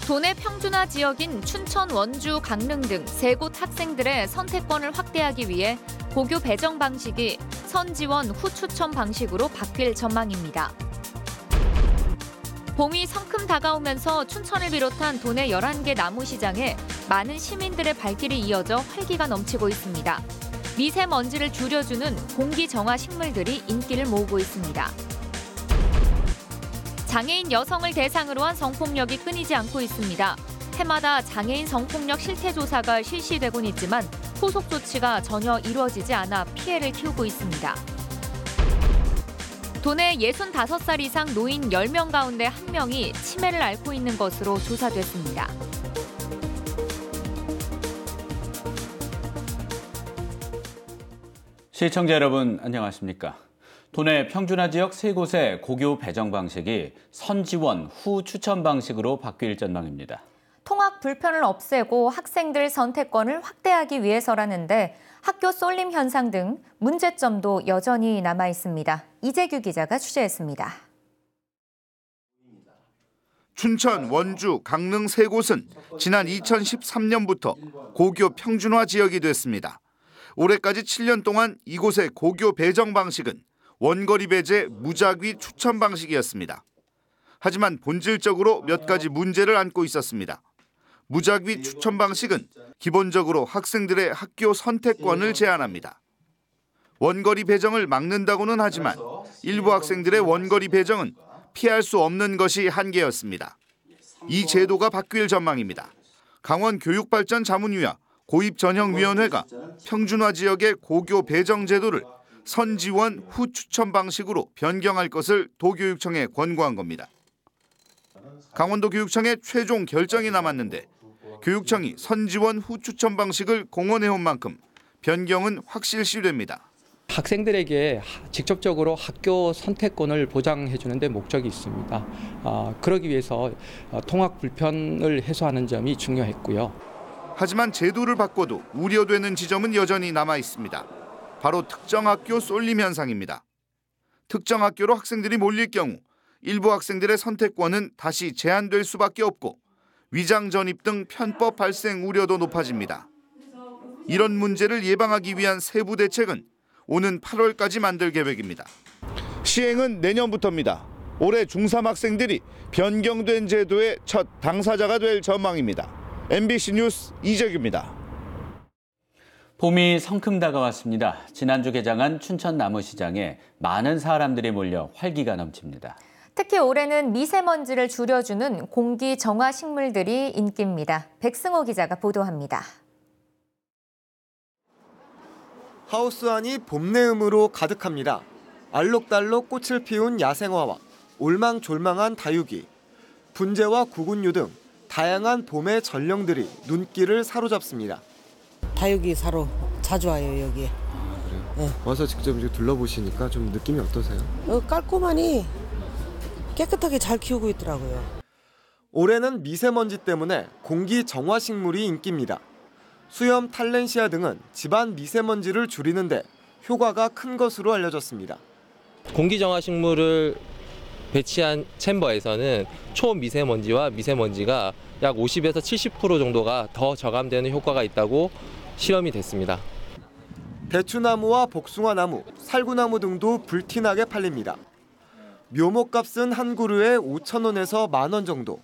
도내 평준화 지역인 춘천, 원주, 강릉 등 3곳 학생들의 선택권을 확대하기 위해 고교 배정 방식이 선지원, 후추천 방식으로 바뀔 전망입니다. 봄이 성큼 다가오면서 춘천을 비롯한 도내 11개 나무시장에 많은 시민들의 발길이 이어져 활기가 넘치고 있습니다. 미세먼지를 줄여주는 공기 정화 식물들이 인기를 모으고 있습니다. 장애인 여성을 대상으로 한 성폭력이 끊이지 않고 있습니다. 해마다 장애인 성폭력 실태조사가 실시되곤 있지만 후속 조치가 전혀 이루어지지 않아 피해를 키우고 있습니다. 도내 65살 이상 노인 10명 가운데 1명이 치매를 앓고 있는 것으로 조사됐습니다. 시청자 여러분 안녕하십니까? 도내 평준화 지역 3곳의 고교 배정 방식이 선지원, 후추천 방식으로 바뀔 전망입니다. 통학 불편을 없애고 학생들 선택권을 확대하기 위해서라는데 학교 쏠림 현상 등 문제점도 여전히 남아 있습니다. 이재규 기자가 취재했습니다. 춘천, 원주, 강릉 3곳은 지난 2013년부터 고교 평준화 지역이 됐습니다. 올해까지 7년 동안 이곳의 고교 배정 방식은 원거리 배제 무작위 추천 방식이었습니다. 하지만 본질적으로 몇 가지 문제를 안고 있었습니다. 무작위 추천 방식은 기본적으로 학생들의 학교 선택권을 제한합니다. 원거리 배정을 막는다고는 하지만 일부 학생들의 원거리 배정은 피할 수 없는 것이 한계였습니다. 이 제도가 바뀔 전망입니다. 강원교육발전자문위와 고입전형위원회가 평준화 지역의 고교 배정 제도를 선지원, 후추천 방식으로 변경할 것을 도교육청에 권고한 겁니다. 강원도 교육청의 최종 결정이 남았는데 교육청이 선지원, 후추천 방식을 공언해온 만큼 변경은 확실시됩니다. 학생들에게 직접적으로 학교 선택권을 보장해 주는 데 목적이 있습니다. 그러기 위해서 통학 불편을 해소하는 점이 중요했고요. 하지만 제도를 바꿔도 우려되는 지점은 여전히 남아 있습니다. 바로 특정 학교 쏠림 현상입니다. 특정 학교로 학생들이 몰릴 경우 일부 학생들의 선택권은 다시 제한될 수밖에 없고 위장 전입 등 편법 발생 우려도 높아집니다. 이런 문제를 예방하기 위한 세부 대책은 오는 8월까지 만들 계획입니다. 시행은 내년부터입니다. 올해 중3 학생들이 변경된 제도의 첫 당사자가 될 전망입니다. MBC 뉴스 이재규입니다. 봄이 성큼 다가왔습니다. 지난주 개장한 춘천 나무시장에 많은 사람들이 몰려 활기가 넘칩니다. 특히 올해는 미세먼지를 줄여주는 공기 정화 식물들이 인기입니다. 백승호 기자가 보도합니다. 하우스 안이 봄 내음으로 가득합니다. 알록달록 꽃을 피운 야생화와 올망졸망한 다육이, 분재와 구근류 등 다양한 봄의 전령들이 눈길을 사로잡습니다. 다육이 사러 자주 와요, 여기에. 그래요? 네. 와서 직접 이제 둘러보시니까 좀 느낌이 어떠세요? 깔끔하니 깨끗하게 잘 키우고 있더라고요. 올해는 미세먼지 때문에 공기 정화 식물이 인기입니다. 수염, 탈렌시아 등은 집안 미세먼지를 줄이는데 효과가 큰 것으로 알려졌습니다. 공기정화 식물을 배치한 챔버에서는 초미세먼지와 미세먼지가 약 50에서 70% 정도가 더 저감되는 효과가 있다고 실험이 됐습니다. 대추나무와 복숭아나무, 살구나무 등도 불티나게 팔립니다. 묘목값은 한 그루에 5,000원에서 10,000원 정도.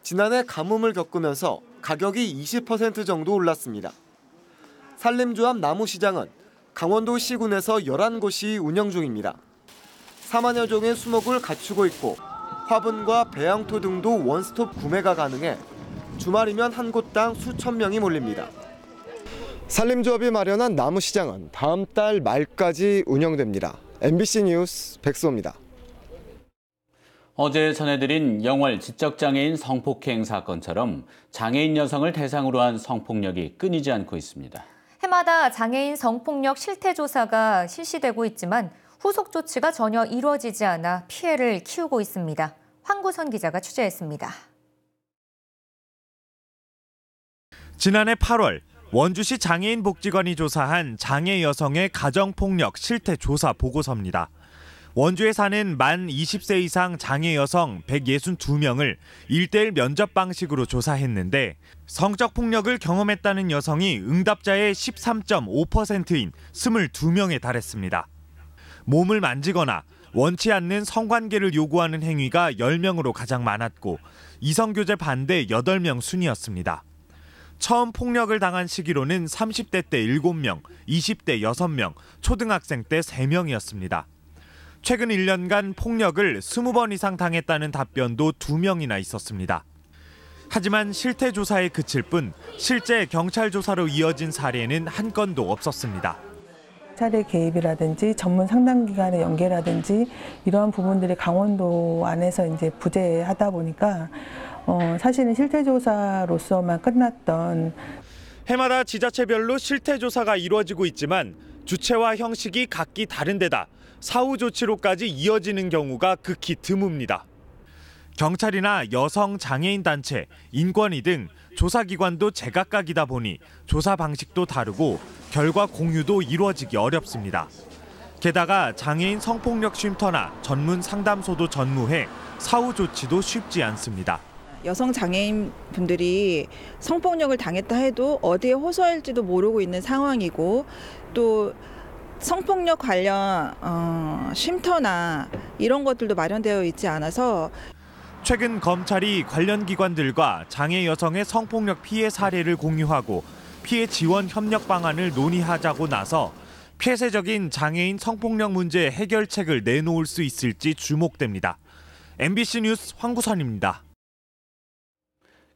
지난해 가뭄을 겪으면서 가격이 20% 정도 올랐습니다. 산림조합 나무시장은 강원도 시군에서 11곳이 운영 중입니다. 4만여 종의 수목을 갖추고 있고 화분과 배양토 등도 원스톱 구매가 가능해 주말이면 한 곳당 수천 명이 몰립니다. 산림조합이 마련한 나무시장은 다음 달 말까지 운영됩니다. MBC 뉴스 백수호입니다. 어제 전해드린 영월 지적장애인 성폭행 사건처럼 장애인 여성을 대상으로 한 성폭력이 끊이지 않고 있습니다. 해마다 장애인 성폭력 실태조사가 실시되고 있지만 후속 조치가 전혀 이루어지지 않아 피해를 키우고 있습니다. 황구선 기자가 취재했습니다. 지난해 8월 원주시 장애인복지관이 조사한 장애 여성의 가정폭력 실태조사 보고서입니다. 원주에 사는 만 20세 이상 장애 여성 162명을 1:1 면접 방식으로 조사했는데 성적 폭력을 경험했다는 여성이 응답자의 13.5%인 22명에 달했습니다. 몸을 만지거나 원치 않는 성관계를 요구하는 행위가 10명으로 가장 많았고 이성교제 반대 8명 순이었습니다. 처음 폭력을 당한 시기로는 30대 때 7명, 20대 6명, 초등학생 때 3명이었습니다. 최근 1년간 폭력을 20번 이상 당했다는 답변도 2명이나 있었습니다. 하지만 실태 조사에 그칠 뿐 실제 경찰 조사로 이어진 사례는 한 건도 없었습니다. 차례 개입이라든지 전문 상담기관의 연계라든지 이러한 부분들이 강원도 안에서 이제 부재하다 보니까 사실은 실태 조사로서만 끝났던. 해마다 지자체별로 실태 조사가 이루어지고 있지만 주체와 형식이 각기 다른 데다 사후 조치로까지 이어지는 경우가 극히 드뭅니다. 경찰이나 여성 장애인 단체, 인권위 등 조사기관도 제각각이다 보니 조사 방식도 다르고 결과 공유도 이루어지기 어렵습니다. 게다가 장애인 성폭력 쉼터나 전문 상담소도 전무해 사후 조치도 쉽지 않습니다. 여성 장애인 분들이 성폭력을 당했다 해도 어디에 호소할지도 모르고 있는 상황이고 또 성폭력 관련 쉼터나 이런 것들도 마련되어 있지 않아서 최근 검찰이 관련 기관들과 장애 여성의 성폭력 피해 사례를 공유하고 피해 지원 협력 방안을 논의하자고 나서 폐쇄적인 장애인 성폭력 문제 해결책을 내놓을 수 있을지 주목됩니다. MBC 뉴스 황구선입니다.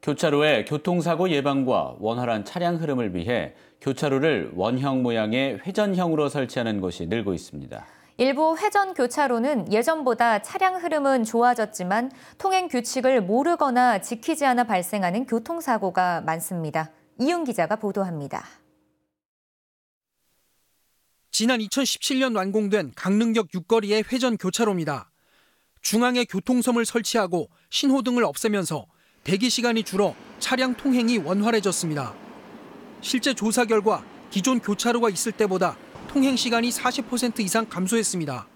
교차로의 교통사고 예방과 원활한 차량 흐름을 위해 교차로를 원형 모양의 회전형으로 설치하는 곳이 늘고 있습니다. 일부 회전 교차로는 예전보다 차량 흐름은 좋아졌지만 통행 규칙을 모르거나 지키지 않아 발생하는 교통사고가 많습니다. 이윤 기자가 보도합니다. 지난 2017년 완공된 강릉역 6거리의 회전 교차로입니다. 중앙에 교통섬을 설치하고 신호등을 없애면서 대기 시간이 줄어 차량 통행이 원활해졌습니다. 실제 조사 결과 기존 교차로가 있을 때보다 통행 시간이 40% 이상 감소했습니다.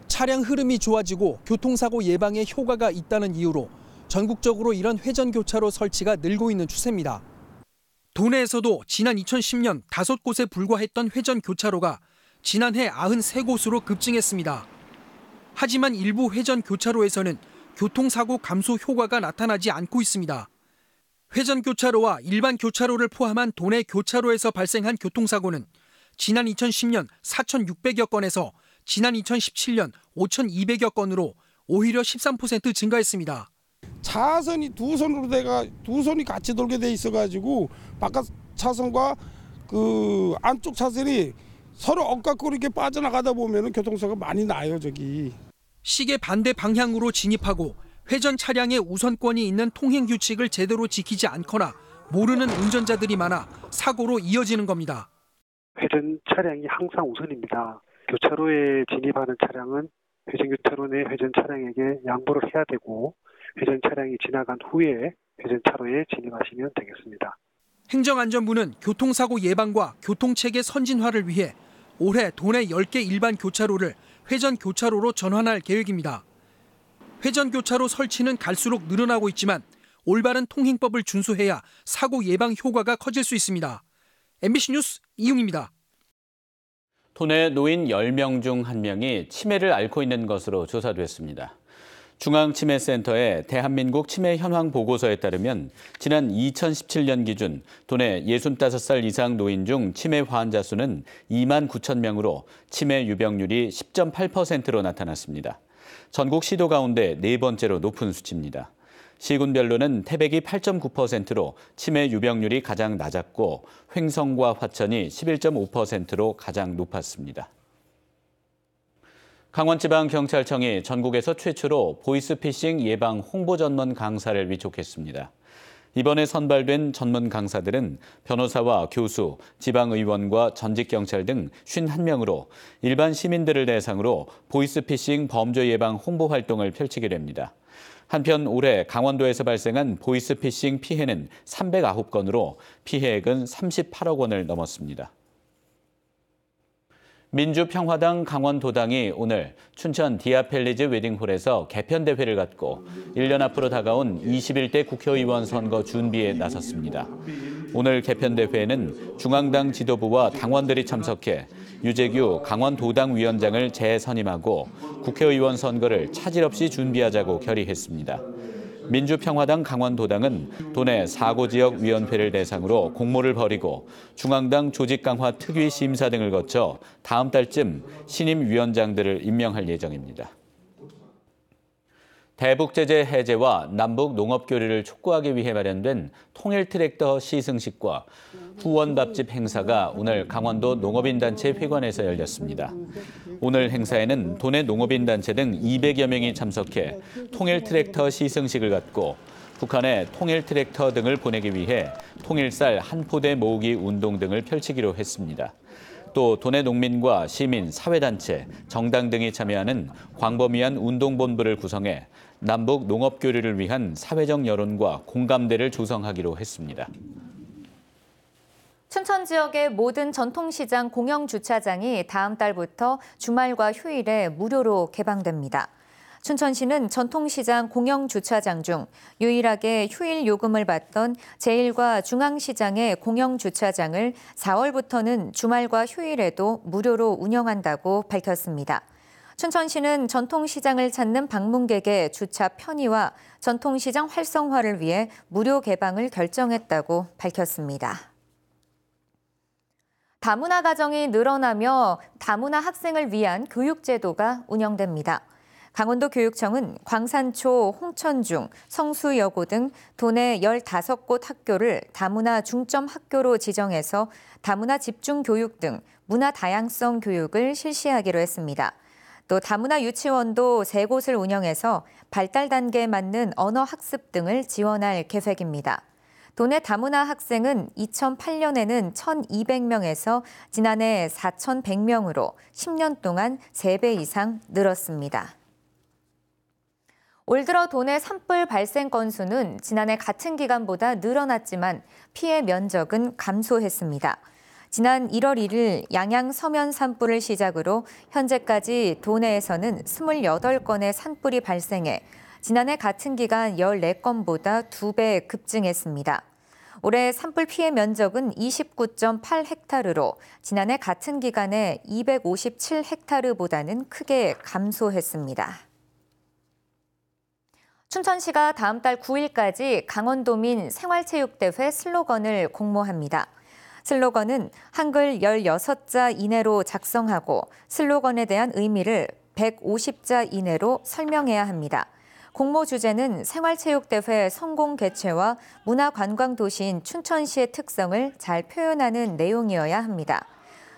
차량 흐름이 좋아지고 교통사고 예방에 효과가 있다는 이유로 전국적으로 이런 회전 교차로 설치가 늘고 있는 추세입니다. 도내에서도 지난 2010년 5곳에 불과했던 회전 교차로가 지난해 93곳으로 급증했습니다. 하지만 일부 회전 교차로에서는 교통사고 감소 효과가 나타나지 않고 있습니다. 회전 교차로와 일반 교차로를 포함한 도내 교차로에서 발생한 교통사고는 지난 2010년 4,600여 건에서 지난 2017년 5,200여 건으로 오히려 13% 증가했습니다. 차선이 두 손이 같이 돌게 돼 있어가지고 바깥 차선과 그 안쪽 차선이 서로 엇갖고 이렇게 빠져나가다 보면은 교통사고가 많이 나요, 저기. 시계 반대 방향으로 진입하고 회전 차량의 우선권이 있는 통행 규칙을 제대로 지키지 않거나 모르는 운전자들이 많아 사고로 이어지는 겁니다. 회전 차량이 항상 우선입니다. 교차로에 진입하는 차량은 회전 교차로 내 회전 차량에게 양보를 해야 되고 회전 차량이 지나간 후에 회전 차로에 진입하시면 되겠습니다. 행정안전부는 교통사고 예방과 교통체계 선진화를 위해 올해 도내 10개 일반 교차로를 회전 교차로로 전환할 계획입니다. 회전 교차로 설치는 갈수록 늘어나고 있지만 올바른 통행법을 준수해야 사고 예방 효과가 커질 수 있습니다. MBC 뉴스 이웅입니다. 도내 노인 10명 중 1명이 치매를 앓고 있는 것으로 조사됐습니다. 중앙치매센터의 대한민국 치매 현황 보고서에 따르면 지난 2017년 기준 도내 65살 이상 노인 중 치매 환자 수는 2만 9천 명으로 치매 유병률이 10.8%로 나타났습니다. 전국 시도 가운데 네 번째로 높은 수치입니다. 시군별로는 태백이 8.9%로 치매 유병률이 가장 낮았고 횡성과 화천이 11.5%로 가장 높았습니다. 강원지방경찰청이 전국에서 최초로 보이스피싱 예방 홍보 전문 강사를 위촉했습니다. 이번에 선발된 전문 강사들은 변호사와 교수, 지방의원과 전직경찰 등 51명으로 일반 시민들을 대상으로 보이스피싱 범죄 예방 홍보 활동을 펼치게 됩니다. 한편 올해 강원도에서 발생한 보이스피싱 피해는 309건으로 피해액은 38억 원을 넘었습니다. 민주평화당 강원도당이 오늘 춘천 디아펠리즈 웨딩홀에서 개편대회를 갖고 1년 앞으로 다가온 21대 국회의원 선거 준비에 나섰습니다. 오늘 개편대회에는 중앙당 지도부와 당원들이 참석해 유재규 강원도당 위원장을 재선임하고 국회의원 선거를 차질 없이 준비하자고 결의했습니다. 민주평화당 강원도당은 도내 4고 지역위원회를 대상으로 공모를 벌이고 중앙당 조직 강화 특위 심사 등을 거쳐 다음 달쯤 신임 위원장들을 임명할 예정입니다. 대북 제재 해제와 남북 농업 교류를 촉구하기 위해 마련된 통일 트랙터 시승식과 후원 밥집 행사가 오늘 강원도 농업인단체 회관에서 열렸습니다. 오늘 행사에는 도내 농업인단체 등 200여 명이 참석해 통일 트랙터 시승식을 갖고 북한에 통일 트랙터 등을 보내기 위해 통일쌀 한 포대 모으기 운동 등을 펼치기로 했습니다. 또 도내 농민과 시민, 사회단체, 정당 등이 참여하는 광범위한 운동본부를 구성해 남북 농업 교류를 위한 사회적 여론과 공감대를 조성하기로 했습니다. 춘천 지역의 모든 전통시장 공영주차장이 다음 달부터 주말과 휴일에 무료로 개방됩니다. 춘천시는 전통시장 공영주차장 중 유일하게 휴일 요금을 받던 제1과 중앙시장의 공영주차장을 4월부터는 주말과 휴일에도 무료로 운영한다고 밝혔습니다. 춘천시는 전통시장을 찾는 방문객의 주차 편의와 전통시장 활성화를 위해 무료 개방을 결정했다고 밝혔습니다. 다문화 가정이 늘어나며 다문화 학생을 위한 교육제도가 운영됩니다. 강원도 교육청은 광산초, 홍천중, 성수여고 등 도내 15곳 학교를 다문화 중점 학교로 지정해서 다문화 집중 교육 등 문화 다양성 교육을 실시하기로 했습니다. 또 다문화 유치원도 3곳을 운영해서 발달 단계에 맞는 언어 학습 등을 지원할 계획입니다. 도내 다문화 학생은 2008년에는 1,200명에서 지난해 4,100명으로 10년 동안 3배 이상 늘었습니다. 올 들어 도내 산불 발생 건수는 지난해 같은 기간보다 늘어났지만 피해 면적은 감소했습니다. 지난 1월 1일 양양 서면 산불을 시작으로 현재까지 도내에서는 28건의 산불이 발생해 지난해 같은 기간 14건보다 2배 급증했습니다. 올해 산불 피해 면적은 29.8헥타르로 지난해 같은 기간에 257헥타르보다는 크게 감소했습니다. 춘천시가 다음 달 9일까지 강원도민 생활체육대회 슬로건을 공모합니다. 슬로건은 한글 16자 이내로 작성하고 슬로건에 대한 의미를 150자 이내로 설명해야 합니다. 공모 주제는 생활체육대회 성공 개최와 문화관광도시인 춘천시의 특성을 잘 표현하는 내용이어야 합니다.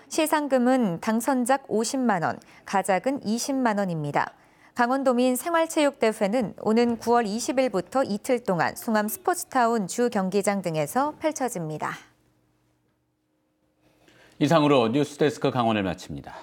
시상금은 당선작 50만 원, 가작은 20만 원입니다. 강원도민 생활체육대회는 오는 9월 20일부터 이틀 동안 송암 스포츠타운 주 경기장 등에서 펼쳐집니다. 이상으로 뉴스데스크 강원을 마칩니다.